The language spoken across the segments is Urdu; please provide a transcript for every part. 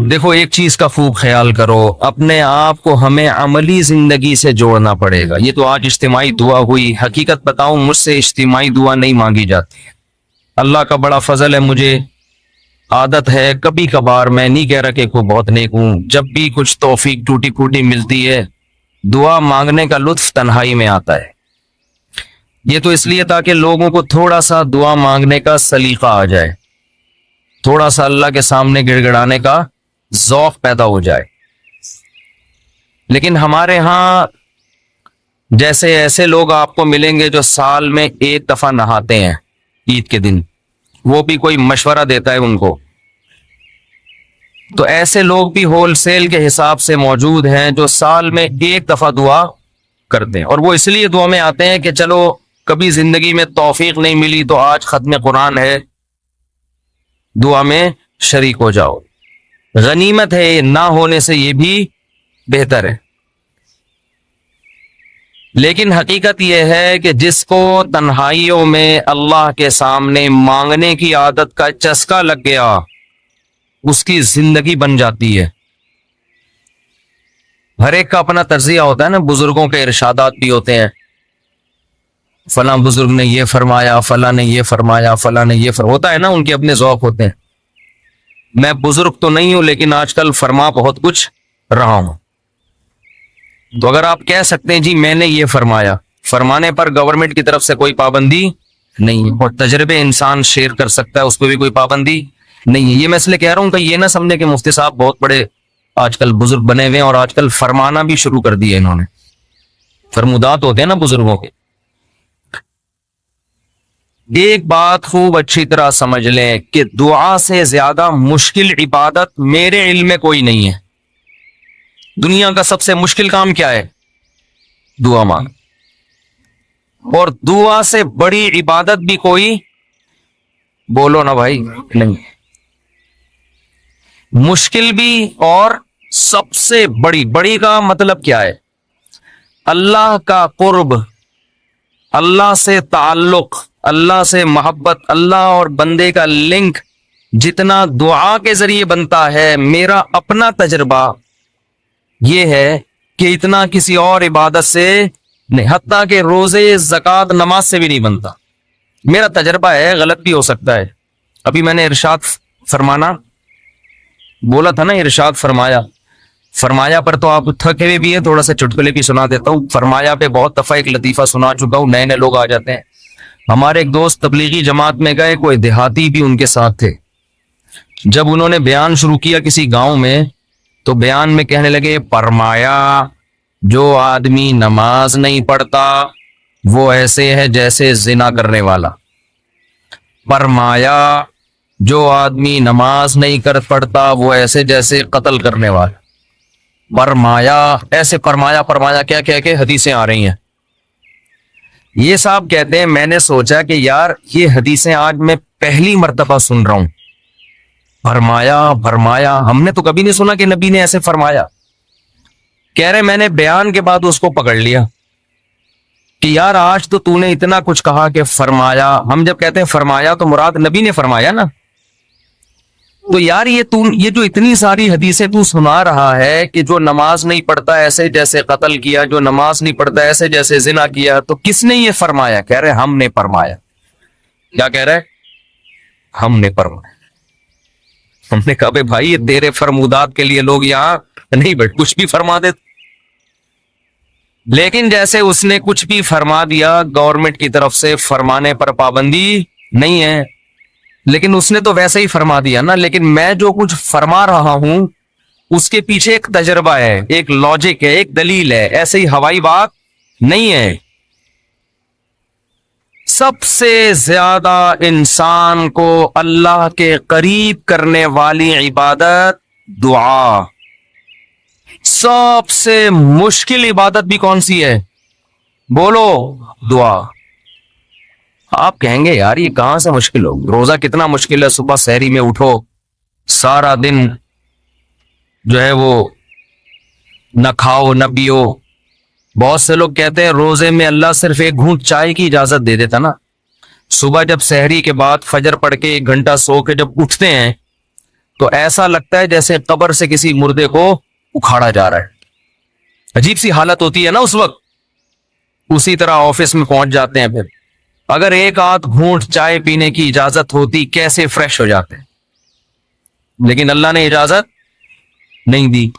دیکھو ایک چیز کا خوب خیال کرو، اپنے آپ کو ہمیں عملی زندگی سے جوڑنا پڑے گا۔ یہ تو آج اجتماعی دعا ہوئی، حقیقت بتاؤں مجھ سے اجتماعی دعا نہیں مانگی جاتی ہے۔ اللہ کا بڑا فضل ہے، مجھے عادت ہے کبھی کبھار، میں نہیں کہہ رہا کہ کوئی بہت نیک ہوں، جب بھی کچھ توفیق ٹوٹی پھوٹی ملتی ہے دعا مانگنے کا لطف تنہائی میں آتا ہے۔ یہ تو اس لیے تاکہ لوگوں کو تھوڑا سا دعا مانگنے کا سلیقہ آ جائے، تھوڑا سا اللہ کے سامنے گڑ گڑانے کا ذوق پیدا ہو جائے۔ لیکن ہمارے ہاں جیسے ایسے لوگ آپ کو ملیں گے جو سال میں ایک دفعہ نہاتے ہیں عید کے دن، وہ بھی کوئی مشورہ دیتا ہے ان کو، تو ایسے لوگ بھی ہول سیل کے حساب سے موجود ہیں جو سال میں ایک دفعہ دعا کرتے ہیں، اور وہ اس لیے دعا میں آتے ہیں کہ چلو کبھی زندگی میں توفیق نہیں ملی تو آج ختم قرآن ہے، دعا میں شریک ہو جاؤ۔ غنیمت ہے، نہ ہونے سے یہ بھی بہتر ہے۔ لیکن حقیقت یہ ہے کہ جس کو تنہائیوں میں اللہ کے سامنے مانگنے کی عادت کا چسکا لگ گیا اس کی زندگی بن جاتی ہے۔ ہر ایک کا اپنا تجزیہ ہوتا ہے نا، بزرگوں کے ارشادات بھی ہوتے ہیں، فلاں بزرگ نے یہ فرمایا، فلاں نے یہ فرمایا، فلاں نے یہ ہوتا ہے نا، ان کے اپنے ذوق ہوتے ہیں۔ میں بزرگ تو نہیں ہوں لیکن آج کل فرما بہت کچھ رہا ہوں، تو اگر آپ کہہ سکتے ہیں جی میں نے یہ فرمایا، فرمانے پر گورنمنٹ کی طرف سے کوئی پابندی نہیں ہے، اور تجربے انسان شیئر کر سکتا ہے، اس پہ بھی کوئی پابندی نہیں ہے۔ یہ میں اس لیے کہہ رہا ہوں کہ یہ نہ سمجھے کہ مفتی صاحب بہت بڑے آج کل بزرگ بنے ہوئے ہیں اور آج کل فرمانا بھی شروع کر دیا انہوں نے، فرمودات ہوتے ہیں نا بزرگوں کے۔ ایک بات خوب اچھی طرح سمجھ لیں کہ دعا سے زیادہ مشکل عبادت میرے علم میں کوئی نہیں ہے۔ دنیا کا سب سے مشکل کام کیا ہے؟ دعا مانگ، اور دعا سے بڑی عبادت بھی کوئی، بولو نا بھائی، نہیں، مشکل بھی اور سب سے بڑی کا مطلب کیا ہے؟ اللہ کا قرب، اللہ سے تعلق، اللہ سے محبت، اللہ اور بندے کا لنک جتنا دعا کے ذریعے بنتا ہے، میرا اپنا تجربہ یہ ہے کہ اتنا کسی اور عبادت سے نہیں، حتیٰ کہ روزے، زکوٰۃ، نماز سے بھی نہیں بنتا۔ میرا تجربہ ہے، غلط بھی ہو سکتا ہے۔ ابھی میں نے ارشاد فرمانا بولا تھا نا، ارشاد فرمایا پر تو آپ تھکے ہوئے بھی ہیں، تھوڑا سا چٹکلے بھی سنا دیتا ہوں۔ فرمایا پہ بہت دفعہ ایک لطیفہ سنا چکا ہوں، نئے لوگ آ جاتے ہیں۔ ہمارے ایک دوست تبلیغی جماعت میں گئے، کوئی دیہاتی بھی ان کے ساتھ تھے۔ جب انہوں نے بیان شروع کیا کسی گاؤں میں، تو بیان میں کہنے لگے، فرمایا جو آدمی نماز نہیں پڑھتا وہ ایسے ہے جیسے زنا کرنے والا، فرمایا جو آدمی نماز نہیں پڑھتا وہ ایسے جیسے قتل کرنے والا، فرمایا ایسے، فرمایا کیا کہہ کے حدیثیں آ رہی ہیں۔ یہ صاحب کہتے ہیں میں نے سوچا کہ یار یہ حدیثیں آج میں پہلی مرتبہ سن رہا ہوں، فرمایا ہم نے تو کبھی نہیں سنا کہ نبی نے ایسے فرمایا۔ کہہ رہے میں نے بیان کے بعد اس کو پکڑ لیا کہ یار آج تو نے اتنا کچھ کہا کہ فرمایا، ہم جب کہتے ہیں فرمایا تو مراد نبی نے فرمایا نا، تو یار یہ جو اتنی ساری حدیثیں تو سنا رہا ہے کہ جو نماز نہیں پڑھتا ایسے جیسے قتل کیا، جو نماز نہیں پڑھتا ایسے جیسے زنا کیا، تو کس نے یہ فرمایا؟ کہہ رہے ہم نے فرمایا۔ کیا کہہ رہے؟ ہم نے فرمایا۔ ہم نے کہا بھائی یہ تیرے فرمودات کے لیے لوگ یہاں نہیں بیٹھ، کچھ بھی فرما دے۔ لیکن جیسے اس نے کچھ بھی فرما دیا، گورنمنٹ کی طرف سے فرمانے پر پابندی نہیں ہے، لیکن اس نے تو ویسے ہی فرما دیا نا۔ لیکن میں جو کچھ فرما رہا ہوں اس کے پیچھے ایک تجربہ ہے، ایک لاجک ہے، ایک دلیل ہے، ایسے ہی ہوائی بات نہیں ہے۔ سب سے زیادہ انسان کو اللہ کے قریب کرنے والی عبادت دعا، سب سے مشکل عبادت بھی کون سی ہے؟ بولو، دعا۔ آپ کہیں گے یار یہ کہاں سے مشکل ہوگی، روزہ کتنا مشکل ہے، صبح سحری میں اٹھو، سارا دن جو ہے وہ نہ کھاؤ نہ پیو۔ بہت سے لوگ کہتے ہیں روزے میں اللہ صرف ایک گھونٹ چائے کی اجازت دے دیتا نا، صبح جب سحری کے بعد فجر پڑھ کے 1 گھنٹہ سو کے جب اٹھتے ہیں تو ایسا لگتا ہے جیسے قبر سے کسی مردے کو اکھاڑا جا رہا ہے. عجیب سی حالت ہوتی ہے نا اس وقت. اسی طرح آفس میں پہنچ جاتے ہیں, پھر اگر ایک آدھ گھونٹ چائے پینے کی اجازت ہوتی کیسے فریش ہو جاتے, لیکن اللہ نے اجازت نہیں دی.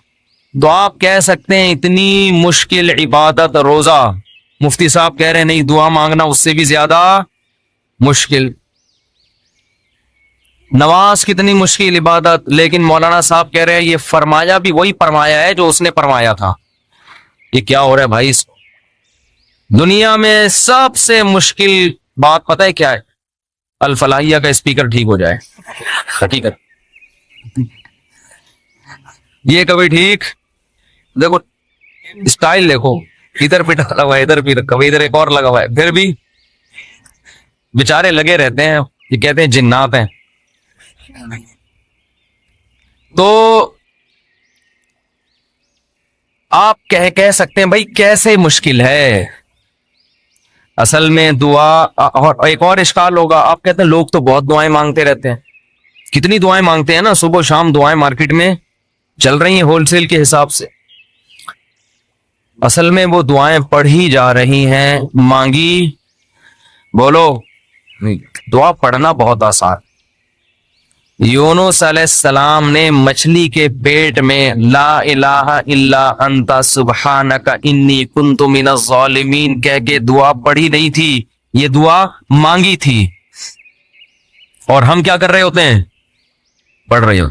تو آپ کہہ سکتے ہیں اتنی مشکل عبادت روزہ, مفتی صاحب کہہ رہے ہیں نہیں, دعا مانگنا اس سے بھی زیادہ مشکل. نماز کتنی مشکل عبادت, لیکن مولانا صاحب کہہ رہے ہیں یہ فرمایا بھی وہی فرمایا ہے جو اس نے فرمایا تھا. یہ کیا ہو رہا ہے بھائی؟ دنیا میں سب سے مشکل بات پتہ ہے کیا ہے؟ الفلاحیہ کا اسپیکر ٹھیک ہو جائے. حقیقت یہ کبھی ٹھیک, دیکھو اسٹائل دیکھو, ادھر پیٹا لگا ہوا ہے, ادھر بھی کبھی ادھر ایک اور لگا ہوا ہے, پھر بھی بیچارے لگے رہتے ہیں. یہ کہتے ہیں جنات ہیں. تو آپ کہہ سکتے ہیں بھائی کیسے مشکل ہے. اصل میں دعا, اور ایک اور اشکال ہوگا, آپ کہتے ہیں لوگ تو بہت دعائیں مانگتے رہتے ہیں. کتنی دعائیں مانگتے ہیں نا, صبح شام دعائیں مارکیٹ میں چل رہی ہیں ہول سیل کے حساب سے. اصل میں وہ دعائیں پڑھی جا رہی ہیں, مانگی بولو. دعا پڑھنا بہت آسان. یونس علیہ السلام نے مچھلی کے پیٹ میں لا الہ الا انت سبحانک انی کنت من الظالمین کہہ کے دعا پڑھی نہیں تھی, یہ دعا مانگی تھی. اور ہم کیا کر رہے ہوتے ہیں؟ پڑھ رہے ہو.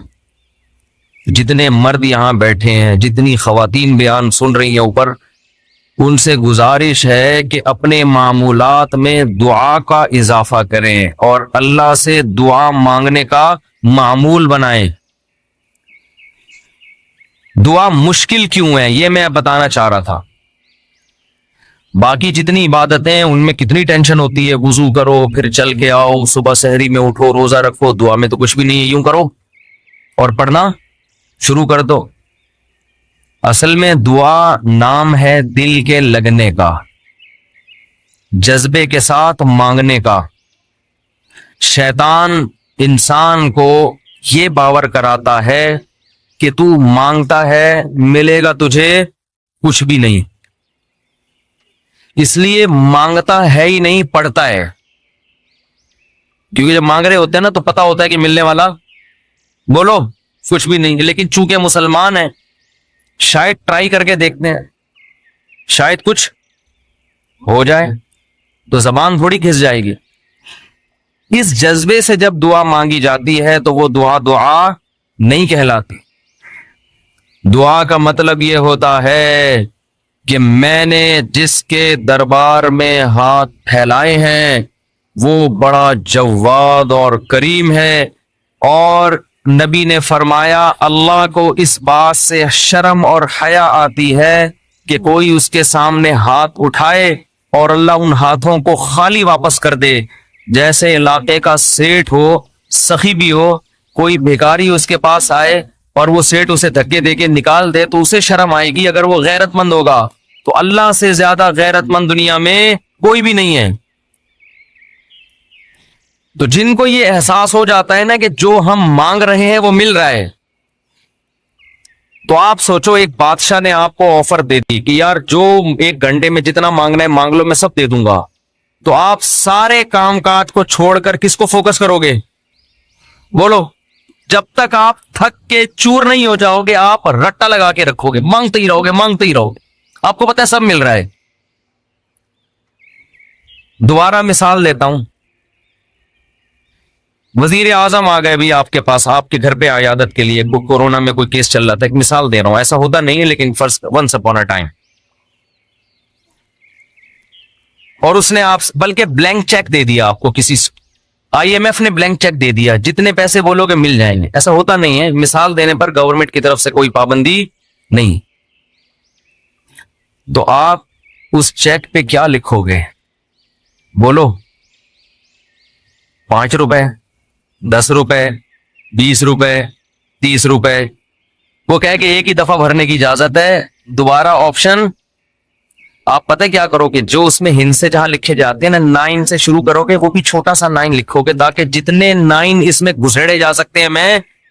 جتنے مرد یہاں بیٹھے ہیں, جتنی خواتین بیان سن رہی ہیں اوپر, ان سے گزارش ہے کہ اپنے معمولات میں دعا کا اضافہ کریں اور اللہ سے دعا مانگنے کا معمول بنائیں. دعا مشکل کیوں ہے یہ میں بتانا چاہ رہا تھا. باقی جتنی عبادتیں ان میں کتنی ٹینشن ہوتی ہے, وضو کرو, پھر چل کے آؤ, صبح سحری میں اٹھو, روزہ رکھو. دعا میں تو کچھ بھی نہیں ہے, یوں کرو اور پڑھنا شروع کر دو. اصل میں دعا نام ہے دل کے لگنے کا, جذبے کے ساتھ مانگنے کا. شیطان انسان کو یہ باور کراتا ہے کہ تو مانگتا ہے ملے گا تجھے کچھ بھی نہیں, اس لیے مانگتا ہے ہی نہیں, پڑھتا ہے. کیونکہ جب مانگ رہے ہوتے ہیں نا تو پتا ہوتا ہے کہ ملنے والا بولو کچھ بھی نہیں. لیکن چونکہ مسلمان ہیں, شاید ٹرائی کر کے دیکھتے ہیں, شاید کچھ ہو جائے, تو زبان تھوڑی کھس جائے گی. اس جذبے سے جب دعا مانگی جاتی ہے تو وہ دعا نہیں کہلاتی. دعا کا مطلب یہ ہوتا ہے کہ میں نے جس کے دربار میں ہاتھ پھیلائے ہیں وہ بڑا جواد اور کریم ہے. اور نبی نے فرمایا اللہ کو اس بات سے شرم اور حیا آتی ہے کہ کوئی اس کے سامنے ہاتھ اٹھائے اور اللہ ان ہاتھوں کو خالی واپس کر دے. جیسے علاقے کا سیٹ ہو, سخی بھی ہو, کوئی بھیکاری اس کے پاس آئے اور وہ سیٹ اسے دھکے دے کے نکال دے تو اسے شرم آئے گی اگر وہ غیرت مند ہوگا. تو اللہ سے زیادہ غیرت مند دنیا میں کوئی بھی نہیں ہے. تو جن کو یہ احساس ہو جاتا ہے نا کہ جو ہم مانگ رہے ہیں وہ مل رہا ہے, تو آپ سوچو ایک بادشاہ نے آپ کو آفر دے دی کہ یار جو 1 گھنٹے میں جتنا مانگنا ہے مانگ لو, میں سب دے دوں گا. تو آپ سارے کام کاج کو چھوڑ کر کس کو فوکس کرو گے؟ بولو. جب تک آپ تھک کے چور نہیں ہو جاؤ گے آپ رٹا لگا کے رکھو گے, مانگتے ہی رہو گے, مانگتے ہی رہو گے. آپ کو پتہ ہے سب مل رہا ہے. دوبارہ مثال دیتا ہوں. وزیر اعظم آ گئے بھی آپ کے پاس, آپ کے گھر پہ عیادت کے لیے, کورونا میں کوئی کیس چل رہا تھا, ایک مثال دے رہا ہوں, ایسا ہوتا نہیں ہے لیکن first ones upon a time. اور اس نے آپ بلکہ بلینک چیک دے دیا آپ کو, کسی IMF نے بلینک چیک دے دیا, جتنے پیسے بولو گے مل جائیں گے. ایسا ہوتا نہیں ہے, مثال دینے پر گورنمنٹ کی طرف سے کوئی پابندی نہیں. تو آپ اس چیک پہ کیا لکھو گے؟ بولو. 5 روپے, 10 روپے, 20 روپے, 30 روپے. وہ کہہ کہ ایک ہی دفعہ بھرنے کی اجازت ہے, دوبارہ آپشن. آپ پتہ کیا کرو کہ جو اس میں ہند سے جہاں لکھے جاتے ہیں نا, 9 سے شروع کرو گے, وہ بھی چھوٹا سا 9 لکھو گے تاکہ جتنے 9 اس میں گھسیڑے جا سکتے ہیں میں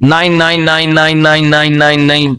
9,9,9,9,9,9,9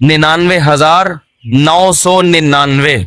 99,999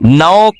9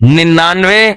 99